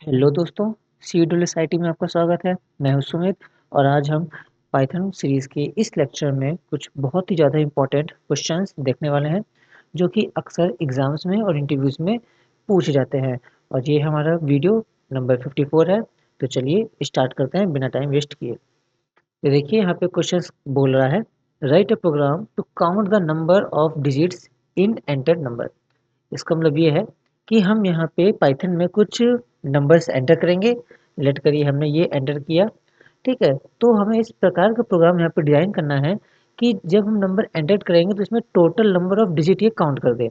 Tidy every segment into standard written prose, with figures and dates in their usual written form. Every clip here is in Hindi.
हेलो दोस्तों, CWS में आपका स्वागत है। मैं हूं सुमित और आज हम पाइथन सीरीज़ के इस लेक्चर में कुछ बहुत ही ज़्यादा इम्पोर्टेंट क्वेश्चंस देखने वाले हैं जो कि अक्सर एग्ज़ाम्स में और इंटरव्यूज़ में पूछे जाते हैं। और ये हमारा वीडियो नंबर 54 है। तो चलिए स्टार्ट करते हैं बिना टाइम वेस्ट किए। तो देखिए यहाँ पे क्वेश्चंस बोल रहा है, write a program to count the number of digits in entered number. इसका मतलब ये है कि हम यहाँ पे पाइथन में कुछ नंबर्स एंटर करेंगे। लेट करिए हमने ये एंटर किया, ठीक है। तो हमें इस प्रकार का प्रोग्राम यहाँ पे डिजाइन करना है कि जब हम नंबर एंटर करेंगे तो इसमें टोटल नंबर ऑफ डिजिट ये काउंट कर दे।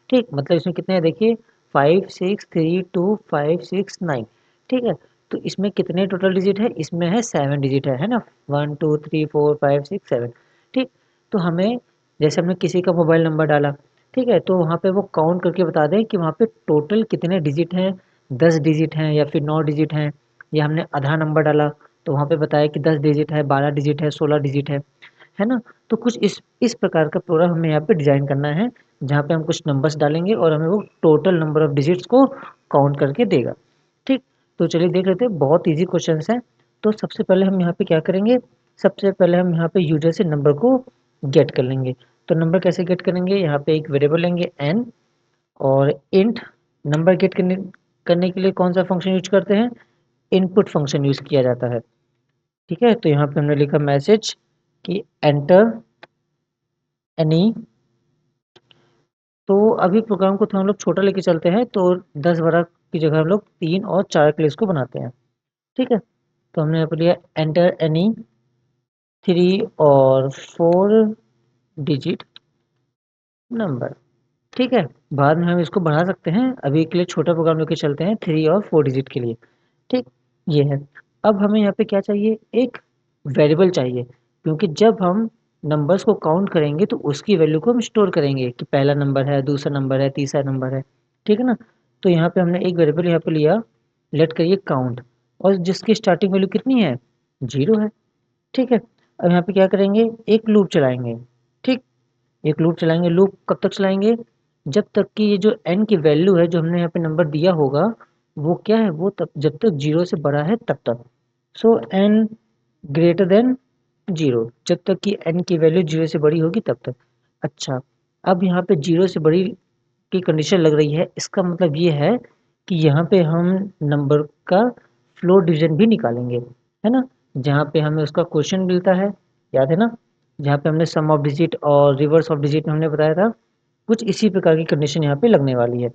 ठीक, मतलब इसमें कितने हैं देखिए, 5 6 3 2 5 6 9। ठीक है, तो इसमें कितने टोटल डिजिट है, इसमें है 7 डिजिट है ना, 1 2 3 4 5 6 7। ठीक, तो हमें जैसे हमने किसी का मोबाइल नंबर डाला, ठीक है, तो वहाँ पे वो काउंट करके बता दें कि वहाँ पे टोटल कितने डिजिट हैं, 10 डिजिट हैं या फिर 9 डिजिट हैं। या हमने आधा नंबर डाला तो वहाँ पे बताया कि 10 डिजिट है, 12 डिजिट है, 16 डिजिट है ना। तो कुछ इस प्रकार का प्रोग्राम हमें यहाँ पे डिजाइन करना है, जहाँ पे हम कुछ नंबर्स डालेंगे और हमें वो टोटल नंबर ऑफ डिजिट्स को काउंट करके देगा। ठीक, तो चलिए देख लेते हैं, बहुत ईजी क्वेश्चन है। तो सबसे पहले हम यहाँ पे क्या करेंगे, सबसे पहले हम यहाँ पे यूजर से नंबर को गेट कर लेंगे। तो नंबर कैसे गेट करेंगे, यहाँ पे एक वेरिएबल लेंगे n और इंट। नंबर गेट करने के लिए कौन सा फंक्शन यूज करते हैं, इनपुट फंक्शन यूज किया जाता है। ठीक है, तो यहाँ पे हमने लिखा मैसेज कि एंटर एनी। तो अभी प्रोग्राम को थोड़ा हम लोग छोटा लेके चलते हैं, तो 10 12 की जगह हम लोग 3 और 4 के लिए इसको बनाते हैं। ठीक है, तो हमने यहाँ पे लिया एंटर एनी 3 और 4 डिजिट नंबर। ठीक है, बाद में हम इसको बढ़ा सकते हैं, अभी के लिए छोटा प्रोग्राम लेके चलते हैं 3 और 4 डिजिट के लिए। ठीक, ये है। अब हमें यहाँ पे क्या चाहिए, एक वेरिएबल चाहिए, क्योंकि जब हम नंबर्स को काउंट करेंगे तो उसकी वैल्यू को हम स्टोर करेंगे कि पहला नंबर है, दूसरा नंबर है, तीसरा नंबर है। ठीक है ना, तो यहाँ पे हमने एक वेरिएबल यहाँ पे लिया, लेट करिए काउंट, और जिसकी स्टार्टिंग वैल्यू कितनी है, 0 है। ठीक है, अब यहाँ पे क्या करेंगे, एक लूप चलाएंगे। ठीक, एक लूप चलाएंगे। लूप कब तक चलाएंगे, जब तक कि ये जो n की वैल्यू है जो हमने यहाँ पे नंबर दिया होगा, वो क्या है, वो तब जब तक 0 से बड़ा है तब तक। सो n ग्रेटर देन 0, जब तक कि n की वैल्यू 0 से बड़ी होगी तब तक। अच्छा, अब यहाँ पे 0 से बड़ी की कंडीशन लग रही है, इसका मतलब ये है कि यहाँ पे हम नंबर का फ्लोर डिवीजन भी निकालेंगे, है ना। जहाँ पे हमें उसका क्वेश्चन मिलता है, याद है ना, जहाँ पे हमने सम ऑफ डिजिट और रिवर्स ऑफ डिजिट में हमने बताया था, कुछ इसी प्रकार की कंडीशन यहाँ पे लगने वाली है।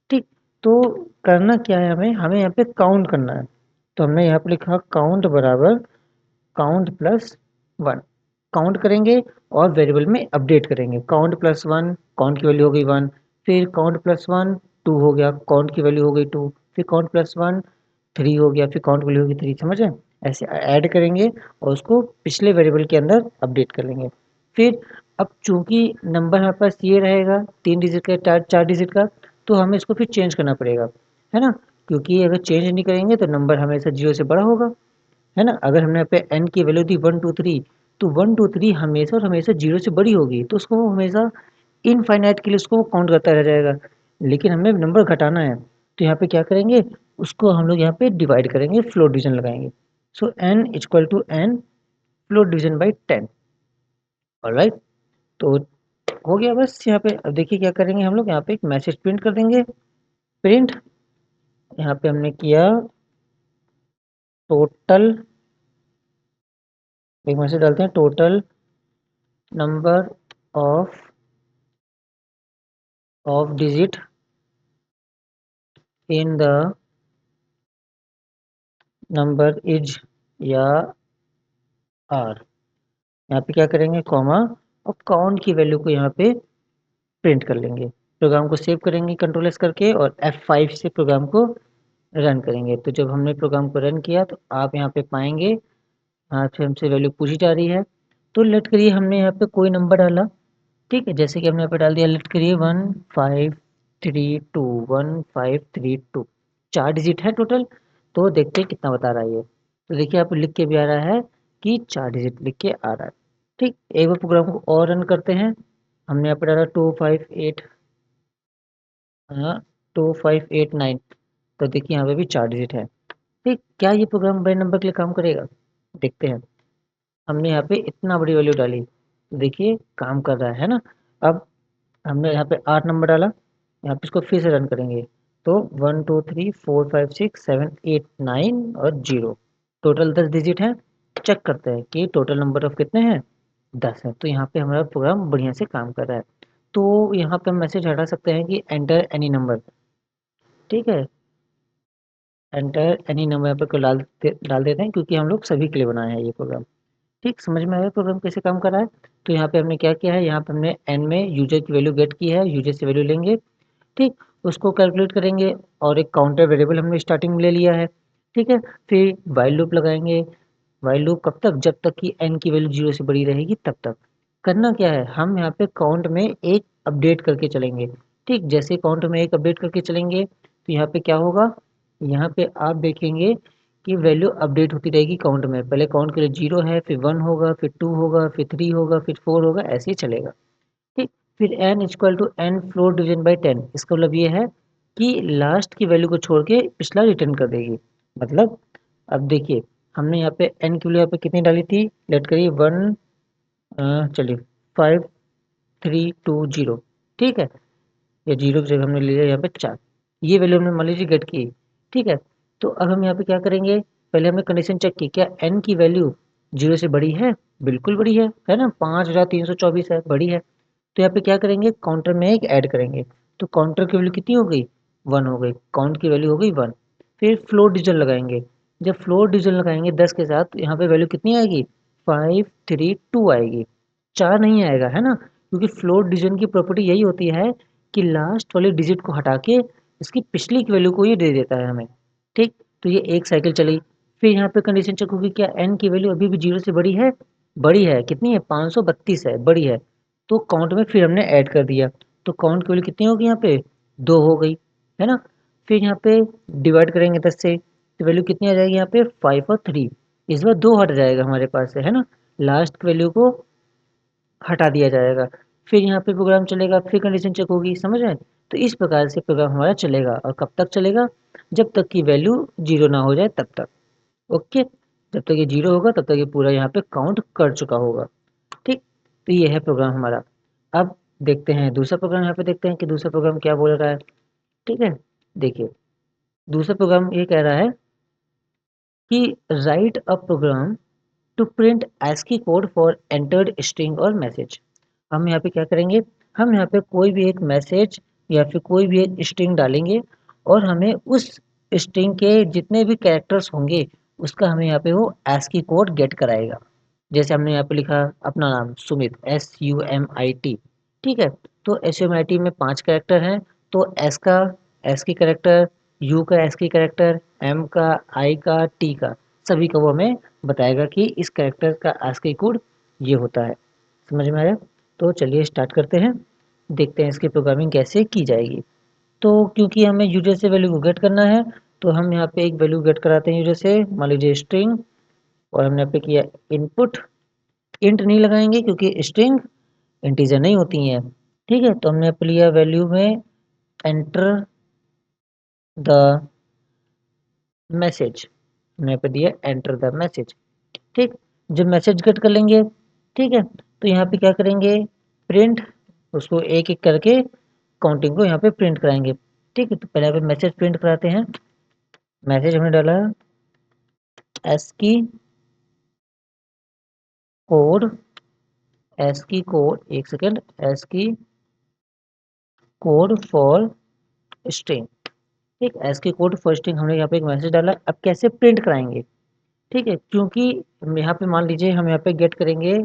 ठीक, तो करना क्या है, हमें हमें यहाँ पे काउंट करना है। तो हमने यहाँ पे लिखा काउंट बराबर काउंट प्लस 1। काउंट करेंगे और वेरिएबल में अपडेट करेंगे, काउंट प्लस 1, काउंट की वैल्यू हो गई 1। फिर काउंट प्लस 1 2 हो गया, काउंट की वैल्यू हो गई 2। फिर काउंट प्लस 1 3 हो गया, फिर काउंट की वैल्यू होगी 3। समझे, ऐसे ऐड करेंगे और उसको पिछले वेरिएबल के अंदर अपडेट कर लेंगे। फिर अब चूंकि नंबर हमारे पास ये रहेगा 3 डिजिट का, 4 डिजिट का, तो हमें इसको फिर चेंज करना पड़ेगा, है ना। क्योंकि अगर चेंज नहीं करेंगे तो नंबर हमेशा 0 से बड़ा होगा, है ना। अगर हमने यहाँ पे n की वैल्यू दी 1 2 3, तो 1 2 3 हमेशा और हमेशा 0 से बड़ी होगी, तो उसको वो हमेशा इनफाइनाइट के लिए उसको काउंट करता रह जाएगा। लेकिन हमें नंबर घटाना है, तो यहाँ पे क्या करेंगे, उसको हम लोग यहाँ पे डिवाइड करेंगे, फ्लोट डिवीजन लगाएंगे। So n equal to n float division by 10। Alright, तो हो गया बस। यहाँ पे अब देखिए क्या करेंगे, हम लोग यहाँ पे एक मैसेज प्रिंट कर देंगे। प्रिंट, यहाँ पे हमने किया टोटल, एक मैसेज डालते हैं, total number of digit in the number is या आर। यहाँ पे क्या करेंगे, कॉमा, और काउंट की वैल्यू को यहाँ पे प्रिंट कर लेंगे। प्रोग्राम को सेव करेंगे कंट्रोल एस करके और F5 से प्रोग्राम को रन करेंगे। तो जब हमने प्रोग्राम को रन किया तो आप यहाँ पे पाएंगे, यहाँ पे हमसे वैल्यू पूछी जा रही है। तो लेट करिए हमने यहाँ पे कोई नंबर डाला, ठीक है, जैसे कि हमने यहाँ पे डाल दिया, लेट करिए 1532, 4 डिजिट है टोटल। तो देखते हैं कितना बता रहा है ये। तो देखिए आप लिख के भी आ रहा है कि 4 डिजिट लिख के आ रहा है। ठीक, एक बार प्रोग्राम को और रन करते हैं। हमने यहाँ पे डाला 258, हाँ 2589, तो देखिए यहाँ पे भी 4 डिजिट है। ठीक, क्या ये प्रोग्राम बड़े नंबर के लिए काम करेगा? देखते हैं। हमने यहाँ पे इतना बड़ी वैल्यू डाली, देखिए काम कर रहा है ना। अब हमने यहाँ पे 8 नंबर डाला, यहाँ पे इसको फिर से रन करेंगे तो 1 2 3 4 5 6 7 8 9 और 0, टोटल 10 डिजिट है। चेक करते हैं कि टोटल नंबर ऑफ कितने हैं, 10 है। तो यहाँ पे हमारा प्रोग्राम बढ़िया से काम कर रहा है। तो यहाँ पे हम मैसेज हटा सकते हैं कि एंटर एनी नंबर। ठीक है, एंटर एनी नंबर यहाँ पे को डाल देते हैं, क्योंकि हम लोग सभी के लिए बनाए हैं ये प्रोग्राम। ठीक, समझ में आया प्रोग्राम कैसे काम कर रहा है? तो यहाँ पे हमने क्या किया है, यहाँ पे हमने एन में यूजर की वैल्यू गेट की है, यूजर से वैल्यू लेंगे। ठीक, उसको कैलकुलेट करेंगे और एक काउंटर वेरिएबल हमने स्टार्टिंग में ले लिया है। ठीक है, फिर वाइल लूप लगाएंगे। वाइल लूप कब तक? जब तक कि एन की वैल्यू 0 से बड़ी रहेगी तब तक। करना क्या है, हम यहाँ पे काउंट में एक अपडेट करके चलेंगे। ठीक, जैसे काउंट में एक अपडेट करके चलेंगे तो यहाँ पे क्या होगा, यहाँ पे आप देखेंगे कि वैल्यू अपडेट होती रहेगी काउंट में। पहले काउंट के लिए 0 है, फिर 1 होगा, फिर 2 होगा, फिर 3 होगा, फिर 4 होगा, ऐसे ही चलेगा। ठीक, फिर n equal to n floor division by 10, इसका मतलब ये है कि लास्ट की वैल्यू को छोड़ के पिछला रिटर्न कर देगी। मतलब अब देखिए, हमने यहाँ पे n की वैल्यू यहाँ पे कितनी डाली थी, लेट करिए 1, चलिए 5 3 2 0। ठीक है, या 0 की जगह हमने ले लिया यहाँ पे 4, ये वैल्यू हमने मान लीजिए गेट की। ठीक है, तो अब हम यहाँ पे क्या करेंगे, पहले हमने कंडीशन चेक की, क्या n की वैल्यू 0 से बड़ी है? बिल्कुल बड़ी है ना, 5324 है, बड़ी है। तो यहाँ पे क्या करेंगे, काउंटर में एक ऐड करेंगे। तो काउंटर की वैल्यू कितनी हो गई, 1 हो गई, काउंट की वैल्यू हो गई 1। फिर फ्लोट डिवीजन लगाएंगे। जब फ्लोट डिवीजन लगाएंगे 10 के साथ, तो यहाँ पे वैल्यू कितनी आएगी, 5 3 2 आएगी, 4 नहीं आएगा, है ना, क्योंकि फ्लोट डिवीजन की प्रॉपर्टी यही होती है कि लास्ट वाले डिजिट को हटा के इसकी पिछली की वैल्यू को ये दे देता है हमें। ठीक, तो ये एक साइकिल चली। फिर यहाँ पे कंडीशन चेक होगी, क्या n की वैल्यू अभी भी 0 से बड़ी है? बड़ी है, कितनी है, 532 है, बड़ी है। तो काउंट में फिर हमने ऐड कर दिया, तो काउंट की वैल्यू कितनी होगी यहाँ पे, 2 हो गई, है ना। फिर यहाँ पे डिवाइड करेंगे 10 से, तो वैल्यू कितनी आ जाएगी यहाँ पे, 5 और 3। इस बार 2 हट जाएगा हमारे पास से, है ना, लास्ट की वैल्यू को हटा दिया जाएगा। फिर यहाँ पे प्रोग्राम चलेगा, फिर कंडीशन चेक होगी, समझ रहे हैं? तो इस प्रकार से प्रोग्राम हमारा चलेगा, और कब तक चलेगा, जब तक की वैल्यू 0 ना हो जाए तब तक। ओके, जब तक ये 0 होगा तब तक ये पूरा यहाँ पे काउंट कर चुका होगा। ठीक, तो ये है प्रोग्राम हमारा। अब देखते हैं दूसरा प्रोग्राम, यहाँ पे देखते हैं कि दूसरा प्रोग्राम क्या बोल रहा है। ठीक है, देखिए दूसरा प्रोग्राम ये कह रहा है कि write a program to print ASCII code for entered string और मैसेज। हम यहाँ पे क्या करेंगे, हम यहाँ पे कोई भी एक मैसेज या फिर कोई भी एक स्ट्रिंग डालेंगे, और हमें उस स्ट्रिंग के जितने भी कैरेक्टर्स होंगे उसका हमें यहाँ पे वो ASCII कोड गेट कराएगा। जैसे हमने यहाँ पे लिखा अपना नाम सुमित, SUMIT। ठीक है, तो SUMIT में 5 कैरेक्टर हैं, तो S का ASCII कैरेक्टर, U का ASCII कैरेक्टर, M का, I का, T का, सभी का वो हमें बताएगा कि इस कैरेक्टर का ASCII कोड ये होता है। समझ में आया? तो चलिए स्टार्ट करते हैं, देखते हैं इसकी प्रोग्रामिंग कैसे की जाएगी। तो क्योंकि हमें यूजर से वैल्यू को गेट करना है, तो हम यहाँ पे एक वैल्यू गेट कराते हैं यूजर से, मान लीजिए स्ट्रिंग, और हमने यहाँ पे किया इनपुट। इंट नहीं लगाएंगे क्योंकि स्ट्रिंग इंटीजर नहीं होती हैं। ठीक है, तो हमने यहाँ पे लिया वैल्यू में एंटर द मैसेज, हमने यहाँ पे दिया एंटर द मैसेज। ठीक, जब मैसेज गेट कर लेंगे, ठीक है, तो यहाँ पे क्या करेंगे, प्रिंट, उसको एक एक करके काउंटिंग को यहाँ पे प्रिंट कराएंगे। ठीक है, तो पहले यहाँ पे मैसेज प्रिंट कराते हैं। मैसेज हमने डाला ASCII कोड, ASCII कोड, एक second, ASCII code for string. ठीक, ASCII कोड फॉर स्ट्रिंग हमने यहाँ पे एक मैसेज डाला। अब कैसे प्रिंट कराएंगे, ठीक है, क्योंकि यहाँ पे मान लीजिए हम यहाँ पे गेट करेंगे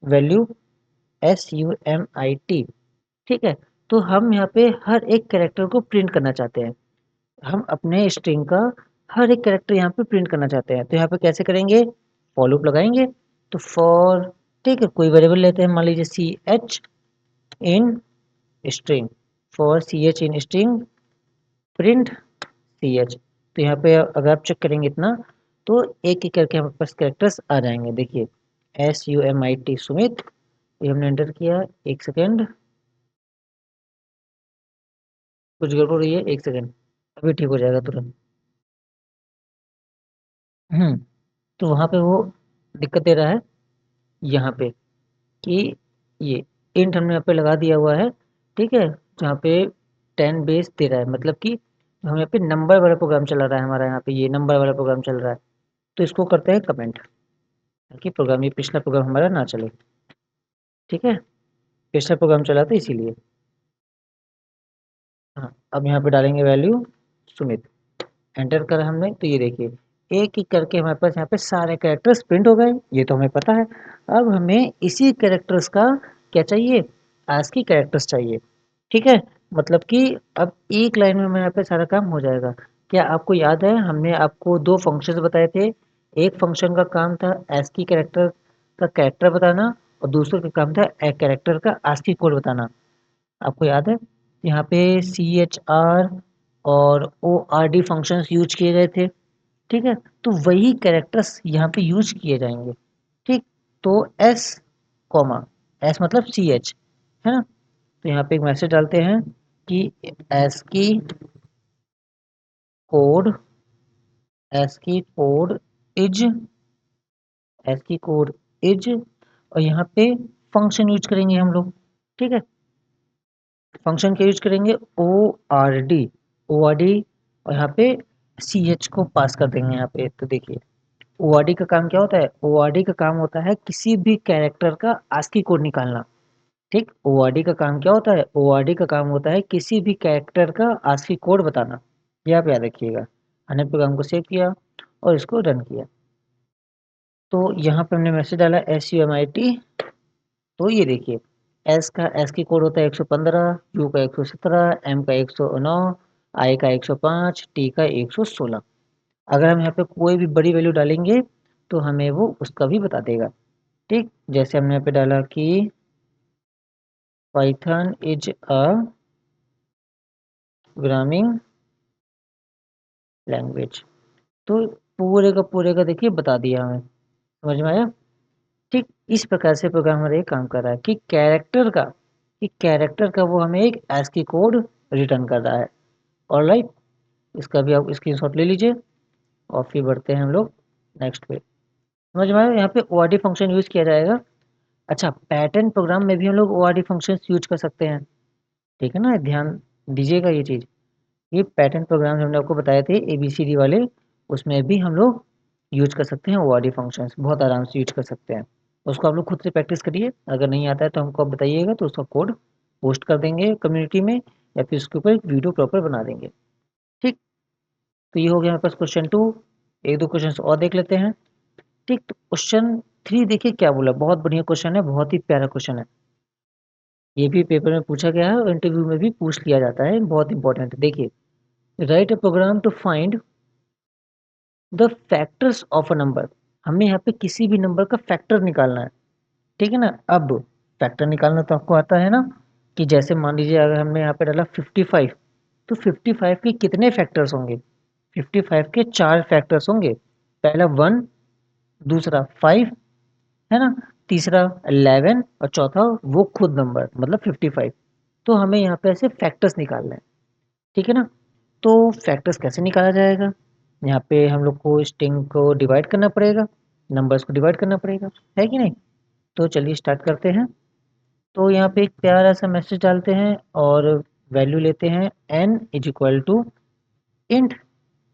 वैल्यू SUMIT। ठीक है, तो हम यहाँ पे हर एक कैरेक्टर को प्रिंट करना चाहते हैं, हम अपने स्ट्रिंग का हर एक कैरेक्टर यहाँ पे प्रिंट करना चाहते हैं। तो यहाँ पे कैसे करेंगे, फॉर लूप लगाएंगे। तो फॉर, ठीक है, कोई वेरिएबल लेते हैं, मान लीजिए CH in string, for CH in string print CH। तो यहाँ पे अगर आप चेक करेंगे इतना, तो एक एक करके हमारे पास कैरेक्टर्स आ जाएंगे। देखिए SUMIT सुमित, ये हमने एंटर किया, एक सेकेंड, कुछ गड़बड़ रही है, एक सेकेंड। अभी ठीक हो जाएगा तुरंत। तो वहाँ पे वो दिक्कत दे रहा है यहाँ पे कि ये इंट हमने यहाँ पे लगा दिया हुआ है, ठीक है, जहाँ पे 10 बेस दे रहा है, मतलब कि हम यहाँ पे नंबर वाला प्रोग्राम चला रहा है हमारा, यहाँ पे ये नंबर वाला प्रोग्राम चल रहा है। तो इसको करते हैं कमेंट, ताकि प्रोग्राम, ये पिछला प्रोग्राम हमारा ना चले। ठीक है, पिछला प्रोग्राम चला था इसीलिए। हाँ, अब यहाँ पे डालेंगे वैल्यू सुमित, एंटर करा हमने, तो ये देखिए एक एक करके हमारे पास यहाँ पे सारे कैरेक्टर्स प्रिंट हो गए, ये तो हमें पता है। अब हमें इसी कैरेक्टर्स का क्या चाहिए, ASCII कैरेक्टर्स चाहिए। ठीक है, मतलब कि अब एक लाइन में यहाँ पे सारा काम हो जाएगा। क्या आपको याद है हमने आपको दो फंक्शंस बताए थे, एक फंक्शन का काम था ASCII कैरेक्टर का कैरेक्टर बताना, और दूसरे का काम था एक कैरेक्टर का ASCII कोड बताना। आपको याद है यहाँ पे CHR और ORD फंक्शंस यूज किए गए थे। ठीक है, तो वही कैरेक्टर्स यहाँ पे यूज किए जाएंगे। ठीक, तो S कॉमा S मतलब CH, है ना। तो यहाँ पे एक मैसेज डालते हैं कि ASCII code, ASCII code is, ASCII code is, और यहाँ पे फंक्शन यूज करेंगे हम लोग। ठीक है, फंक्शन का यूज करेंगे ORD, और यहाँ पे CH को पास कर देंगे यहाँ पे। तो देखिए ORD का काम क्या होता है, ORD का काम होता है किसी भी कैरेक्टर का ASCII कोड निकालना। ठीक, ORD का काम क्या होता है, ORD का काम होता है किसी भी कैरेक्टर का ASCII कोड बताना। ये आप याद रखिएगा। हमने प्रोग्राम को सेव किया और इसको रन किया, तो यहाँ पे हमने मैसेज डाला SUMIT। तो ये देखिए एस की कोड होता है 115, यू का 117, एम का 109, आई का 105, टी का 116। अगर हम यहाँ पे कोई भी बड़ी वैल्यू डालेंगे तो हमें वो उसका भी बता देगा। ठीक, जैसे हमने यहाँ पे डाला कि Python is a programming language, तो पूरे का देखिए बता दिया हमें, समझ में आया। ठीक, इस प्रकार से प्रोग्रामर एक काम कर रहा है कि कैरेक्टर का वो हमें एक ASCII कोड रिटर्न कर रहा है। ऑलराइट, इसका भी आप स्क्रीनशॉट ले लीजिए और फिर बढ़ते हैं हम लोग नेक्स्ट पे। समझ में आया, यहाँ पे ORD फंक्शन यूज किया जाएगा। अच्छा, पैटर्न प्रोग्राम में भी हम लोग ORD फंक्शन यूज कर सकते हैं। ठीक है ना, ध्यान दीजिएगा ये चीज़। ये पैटर्न प्रोग्राम हमने आपको बताए थे ABCD वाले, उसमें भी हम लोग यूज कर सकते हैं ORD फंक्शंस, बहुत आराम से यूज कर सकते हैं। उसको आप लोग खुद से प्रैक्टिस करिए, अगर नहीं आता है तो हमको आप बताइएगा, तो उसका कोड पोस्ट कर देंगे कम्युनिटी में, या फिर उसके ऊपर एक वीडियो प्रॉपर बना देंगे। ठीक, तो ये हो गया हमारे पास क्वेश्चन 2। एक दो क्वेश्चन और देख लेते हैं। ठीक, तो क्वेश्चन 3 देखिए क्या बोला, बहुत बढ़िया क्वेश्चन है, बहुत ही प्यारा क्वेश्चन है। ये भी पेपर में पूछा गया है और इंटरव्यू में भी पूछ लिया जाता है, बहुत इंपॉर्टेंट है। देखिए, write a program to find the factors of a number. हमें यहाँ पे किसी भी नंबर का फैक्टर निकालना है। ठीक है ना, अब फैक्टर निकालना तो आपको आता है ना, कि जैसे मान लीजिए अगर हमने यहाँ पे डाला 55, तो 55 के कितने फैक्टर्स होंगे, 55 के 4 फैक्टर्स होंगे। पहला 1, दूसरा 5, है ना, तीसरा 11, और चौथा वो खुद नंबर मतलब 55। तो हमें यहाँ पे ऐसे फैक्टर्स निकालना है। ठीक है ना, तो फैक्टर्स कैसे निकाला जाएगा, यहाँ पे हम लोग को स्ट्रिंग को डिवाइड करना पड़ेगा, नंबर्स को डिवाइड करना पड़ेगा, है कि नहीं। तो चलिए स्टार्ट करते हैं। तो यहाँ पे एक प्यारा सा मैसेज डालते हैं और वैल्यू लेते हैं n is equal to int.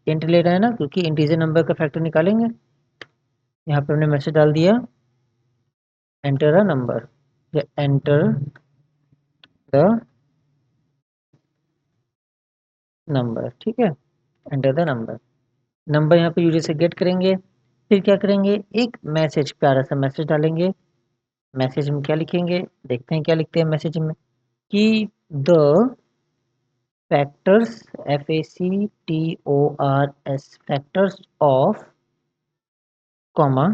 Int ले रहा है ना, क्योंकि इंटीजर नंबर का फैक्टर निकालेंगे। यहाँ पे हमने मैसेज डाल दिया एंटर अ नंबर, या एंटर द नंबर। ठीक है, एंटर द नंबर, नंबर यहाँ पे यूजर से गेट करेंगे। फिर क्या करेंगे, एक मैसेज, प्यारा सा मैसेज डालेंगे। मैसेज में क्या लिखेंगे, देखते हैं क्या लिखते हैं मैसेज में, कि the factors, FACTORS, factors of, comma,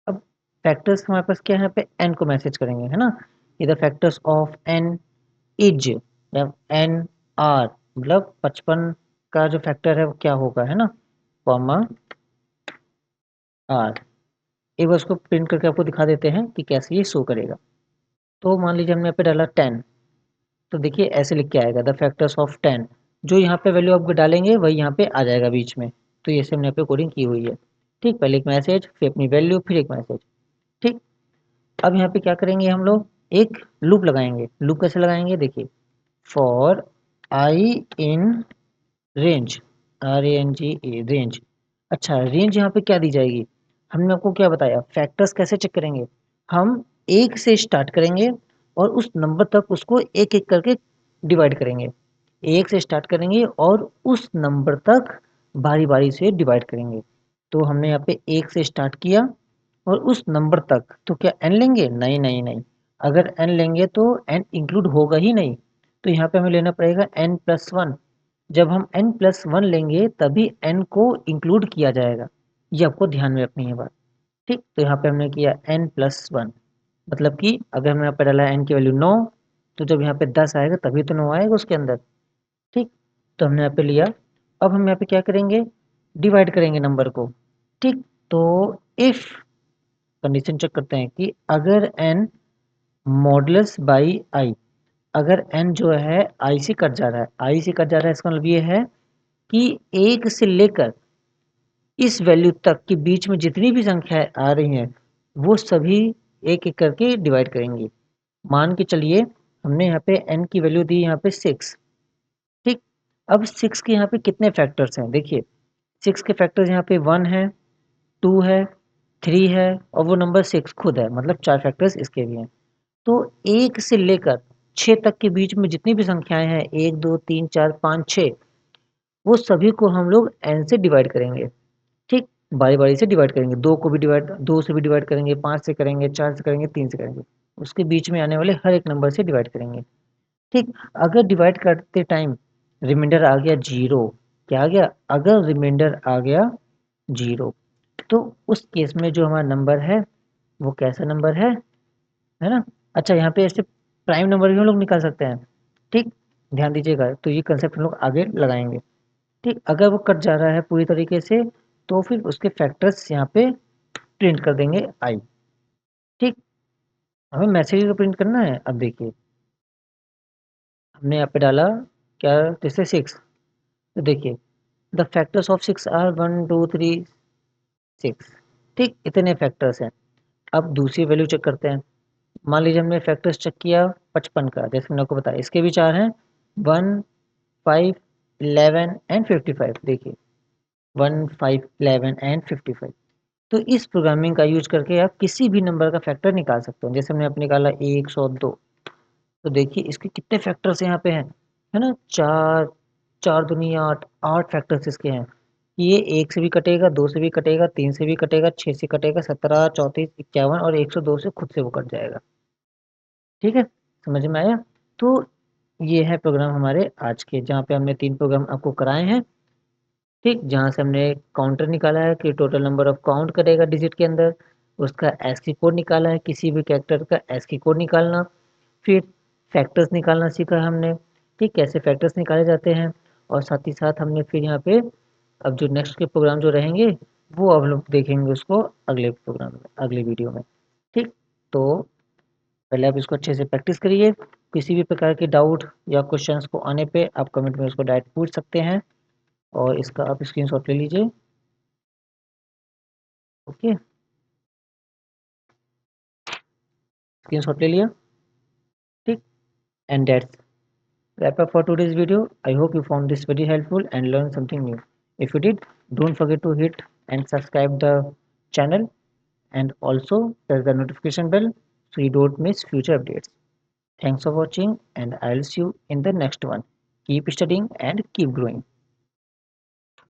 अब फैक्टर्स हमारे पास क्या है, यहाँ पे n को मैसेज करेंगे, है ना। इधर फैक्टर्स ऑफ n इज, या n आर, मतलब 55 का जो फैक्टर है वो क्या होगा, है ना, कॉमा आर। एक बार उसको प्रिंट करके आपको दिखा देते हैं कि कैसे ये शो करेगा। तो मान लीजिए हमने यहाँ पे डाला 10, तो देखिए ऐसे लिख के आएगा द फैक्टर्स ऑफ 10। जो यहाँ पे वैल्यू आप डालेंगे वही यहाँ पे आ जाएगा बीच में। तो ये से हमने यहाँ पे कोडिंग की हुई है। ठीक, पहले एक मैसेज, फिर अपनी वैल्यू, फिर एक मैसेज। ठीक, अब यहाँ पे क्या करेंगे हम लोग, एक लूप लगाएंगे। लूप कैसे लगाएंगे, देखिए, for I in range, RANGE, range. अच्छा, रेंज यहाँ पे क्या दी जाएगी, हमने आपको क्या बताया, फैक्टर्स कैसे चेक करेंगे, हम एक से स्टार्ट करेंगे और उस नंबर तक उसको एक एक करके डिवाइड करेंगे। एक से स्टार्ट करेंगे और उस नंबर तक बारी बारी से डिवाइड करेंगे। तो हमने यहाँ पे एक से स्टार्ट किया और उस नंबर तक, तो क्या n लेंगे, नहीं नहीं नहीं, अगर n लेंगे तो n इंक्लूड होगा ही नहीं। तो यहाँ पे हमें लेना पड़ेगा n+1। जब हम n+1 लेंगे तभी n को इंक्लूड किया जाएगा, ये आपको ध्यान में रखनी है बात। ठीक, तो यहाँ पे हमने किया n+1, मतलब कि अगर हमने यहाँ पे डाला n की वैल्यू 9, तो जब यहाँ पे 10 आएगा तभी तो 9 आएगा उसके अंदर। ठीक, तो हमने यहाँ पे लिया। अब हम यहाँ पे क्या करेंगे, डिवाइड करेंगे नंबर को। ठीक, तो इफ कंडीशन चेक करते हैं कि अगर n मॉडुलस बाई आई, अगर n जो है i से कट जा रहा है, i से कट जा रहा है, इसका मतलब ये है कि 1 से लेकर इस वैल्यू तक के बीच में जितनी भी संख्याएं आ रही हैं वो सभी एक एक करके डिवाइड करेंगे। मान के चलिए हमने यहाँ पे n की वैल्यू दी यहाँ पे 6। ठीक, अब 6 के यहाँ पे कितने फैक्टर्स हैं, देखिए 6 के फैक्टर्स यहाँ पे 1 है, 2 है, 3 है और वो नंबर 6 खुद है, मतलब 4 फैक्टर्स इसके भी हैं। तो 1 से लेकर 6 तक के बीच में जितनी भी संख्याएं हैं, 1 2 3 4 5 6, वो सभी को हम लोग n से डिवाइड करेंगे। ठीक, बारी बारी से डिवाइड करेंगे, 2 को भी डिवाइड, 2 से भी डिवाइड करेंगे, 5 से करेंगे, 4 से करेंगे, 3 से करेंगे, उसके बीच में आने वाले हर एक नंबर से डिवाइड करेंगे। ठीक, अगर डिवाइड करते टाइम रिमाइंडर आ गया 0, क्या आ गया, अगर रिमाइंडर आ गया 0, तो उस केस में जो हमारा नंबर है वो कैसा नंबर है ना। अच्छा, यहाँ पे ऐसे प्राइम नंबर भी हम लोग निकाल सकते हैं। ठीक, ध्यान दीजिएगा, तो ये कंसेप्ट हम लोग आगे लगाएंगे। ठीक, अगर वो कट जा रहा है पूरी तरीके से तो फिर उसके फैक्टर्स यहाँ पे प्रिंट कर देंगे आई। ठीक, हमें मैसेज को प्रिंट करना है। अब देखिए हमने यहाँ पे डाला क्या, जैसे 6, तो देखिए द फैक्टर्स ऑफ 6 आर 1 2 3 6। ठीक, इतने फैक्टर्स हैं। अब दूसरी वैल्यू चेक करते हैं। मान लीजिए हमने फैक्टर्स चेक किया 55 का, जैसे मैंने आपको बताया, इसके भी 4 हैं, 1 5 11 एंड 55। देखिए 1 5 11 एंड 55। तो इस प्रोग्रामिंग का यूज करके आप किसी भी नंबर का फैक्टर निकाल सकते हो। जैसे हमने अपने निकाला 102, तो देखिए इसके कितने फैक्टर्स यहाँ पे हैं, है ना, 4, 4 दूनी 8, 8 फैक्टर्स इसके हैं। ये 1 से भी कटेगा, 2 से भी कटेगा, 3 से भी कटेगा, 6 से कटेगा, 17 34 51 और 102 से खुद से वो कट जाएगा। ठीक है, समझ में आया। तो ये है प्रोग्राम हमारे आज के, जहाँ पे हमने 3 प्रोग्राम आपको कराए हैं। ठीक, जहाँ से हमने काउंटर निकाला है कि टोटल नंबर ऑफ काउंट करेगा डिजिट के अंदर, उसका ASCII कोड निकाला है, किसी भी कैरेक्टर का ASCII कोड निकालना, फिर फैक्टर्स निकालना सीखा है हमने। ठीक, कैसे फैक्टर्स निकाले जाते हैं, और साथ ही साथ हमने फिर यहाँ पे अब जो नेक्स्ट के प्रोग्राम जो रहेंगे वो अब लोग देखेंगे उसको अगले प्रोग्राम में, अगले वीडियो में। ठीक, तो पहले आप इसको अच्छे से प्रैक्टिस करिए। किसी भी प्रकार के डाउट या क्वेश्चंस को आने पे आप कमेंट में उसको डायरेक्ट पूछ सकते हैं, और इसका आप स्क्रीनशॉट ले लीजिए। ओके, स्क्रीनशॉट ले लिया। ठीक, and that's wrap up for today's video. I hope you found this very helpful and learned something new. If you did, don't forget to hit and subscribe the channel, and also press the notification bell so you don't miss future updates. Thanks for watching, and I'll see you in the next one. Keep studying and keep growing.